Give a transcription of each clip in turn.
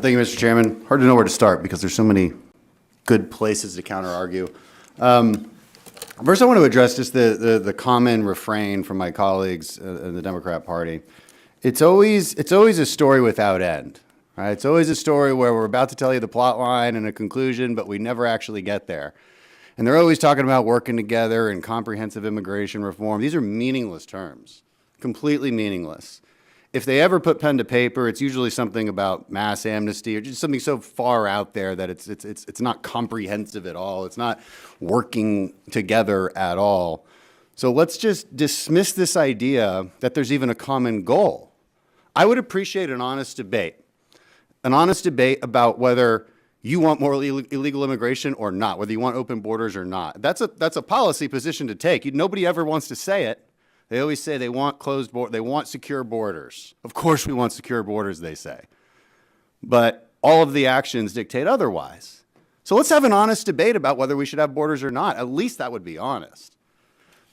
Thank you, Mr. Chairman. Hard to know where to start because there's so many good places to counter-argue. First, I want to address just the common refrain from my colleagues in the Democrat Party. It's always a story without end. Right? It's always a story where we're about to tell you the plot line and a conclusion, but we never actually get there. And they're always talking about working together and comprehensive immigration reform. These are meaningless terms, completely meaningless. If they ever put pen to paper, it's usually something about mass amnesty or just something so far out there that it's not comprehensive at all. It's not working together at all. So let's just dismiss this idea that there's even a common goal. I would appreciate an honest debate about whether you want more illegal immigration or not, whether you want open borders or not. That's a policy position to take. Nobody ever wants to say it. They always say they want closed borders, they want secure borders. Of course we want secure borders, they say. But all of the actions dictate otherwise. So let's have an honest debate about whether we should have borders or not. At least that would be honest.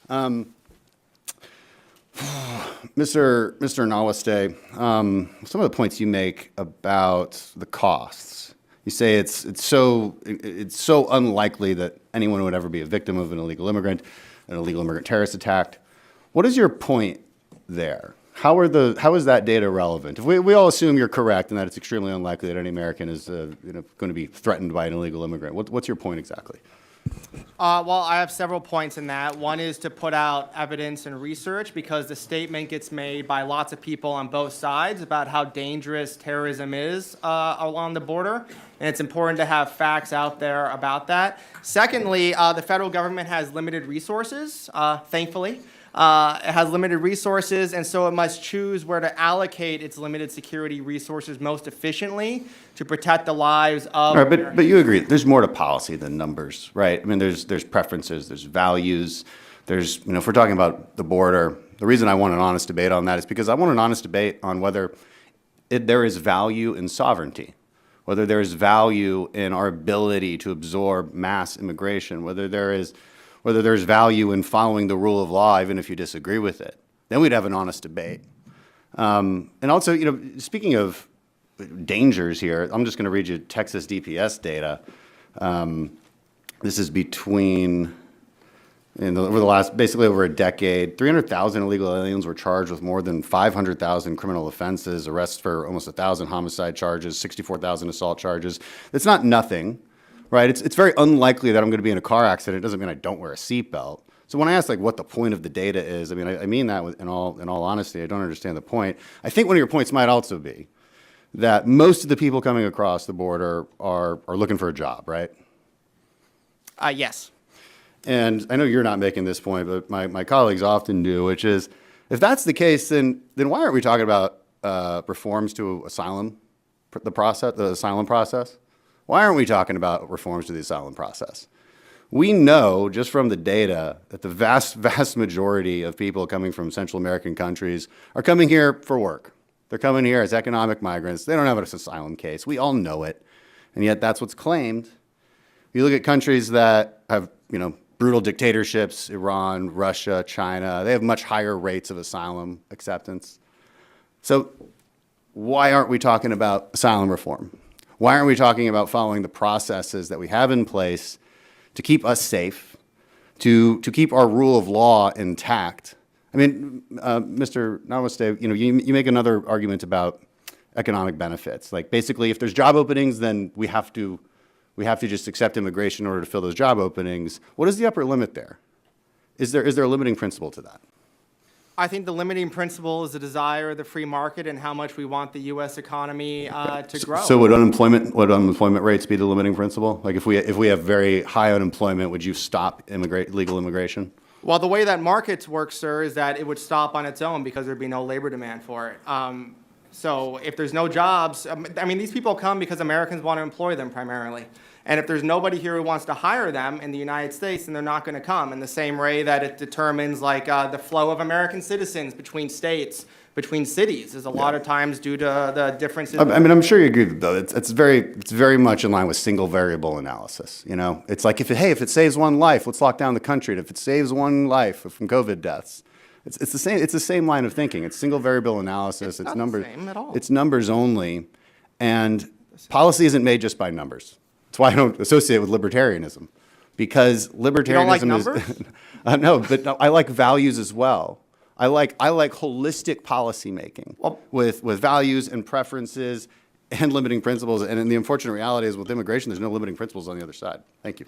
Mr. Nawasteh, some of the points you make about the costs. You say it's so unlikely that anyone would ever be a victim of an illegal immigrant terrorist attack. What is your point there? How is that data relevant? If we all assume you're correct and that it's extremely unlikely that any American is going to be threatened by an illegal immigrant, what's your point exactly? Well, I have several points in that. One is to put out evidence and research because the statement gets made by lots of people on both sides about how dangerous terrorism is along the border, and it's important to have facts out there about that. Secondly, the federal government has limited resources, thankfully. It has limited resources, and so it must choose where to allocate its limited security resources most efficiently to protect the lives of. All right, but you agree, there's more to policy than numbers, right? I mean, there's preferences, there's values, there's, if we're talking about the border, the reason I want an honest debate on that is because I want an honest debate on whether there is value in sovereignty, whether there is value in our ability to absorb mass immigration, whether there's value in following the rule of law, even if you disagree with it. Then we'd have an honest debate. And also, speaking of dangers here, I'm just going to read you Texas DPS data. This is over the last, basically over a decade, 300,000 illegal aliens were charged with more than 500,000 criminal offenses, arrests for almost 1,000 homicide charges, 64,000 assault charges. It's not nothing. Right, it's very unlikely that I'm going to be in a car accident. It doesn't mean I don't wear a seatbelt. So when I ask what the point of the data is, I mean that in all honesty. I don't understand the point. I think one of your points might also be that most of the people coming across the border are looking for a job, right? Yes. And I know you're not making this point, but my colleagues often do, which is, if that's the case, then why aren't we talking about reforms to asylum, the asylum process? Why aren't we talking about reforms to the asylum process? We know just from the data that the vast, vast majority of people coming from Central American countries are coming here for work. They're coming here as economic migrants. They don't have an asylum case. We all know it, and yet that's what's claimed. You look at countries that have, brutal dictatorships, Iran, Russia, China, they have much higher rates of asylum acceptance. So why aren't we talking about asylum reform? Why aren't we talking about following the processes that we have in place to keep us safe, to keep our rule of law intact? I mean, Mr. Nawasteh, you make another argument about economic benefits. Like basically, if there's job openings, then we have to just accept immigration in order to fill those job openings. What is the upper limit there? Is there a limiting principle to that? I think the limiting principle is the desire of the free market and how much we want the U.S. economy to grow. So would unemployment rates be the limiting principle? Like if we have very high unemployment, would you stop illegal immigration? Well, the way that markets work, sir, is that it would stop on its own because there'd be no labor demand for it. So if there's no jobs, these people come because Americans want to employ them primarily. And if there's nobody here who wants to hire them in the United States, then they're not going to come in the same way that it determines the flow of American citizens between states, between cities is a lot of times due to the differences. I'm sure you agree, though. It's very much in line with single variable analysis. It's like if it saves one life, let's lock down the country. And if it saves one life from COVID deaths, it's the same line of thinking. It's single variable analysis. It's not numbers. The same at all. It's numbers only, and Policy isn't made just by numbers. That's why I don't associate with libertarianism, because libertarianism like is numbers? no, but no, I like values as well. I like holistic policy making with values and preferences and limiting principles. And then the unfortunate reality is with immigration, there's no limiting principles on the other side. Thank you.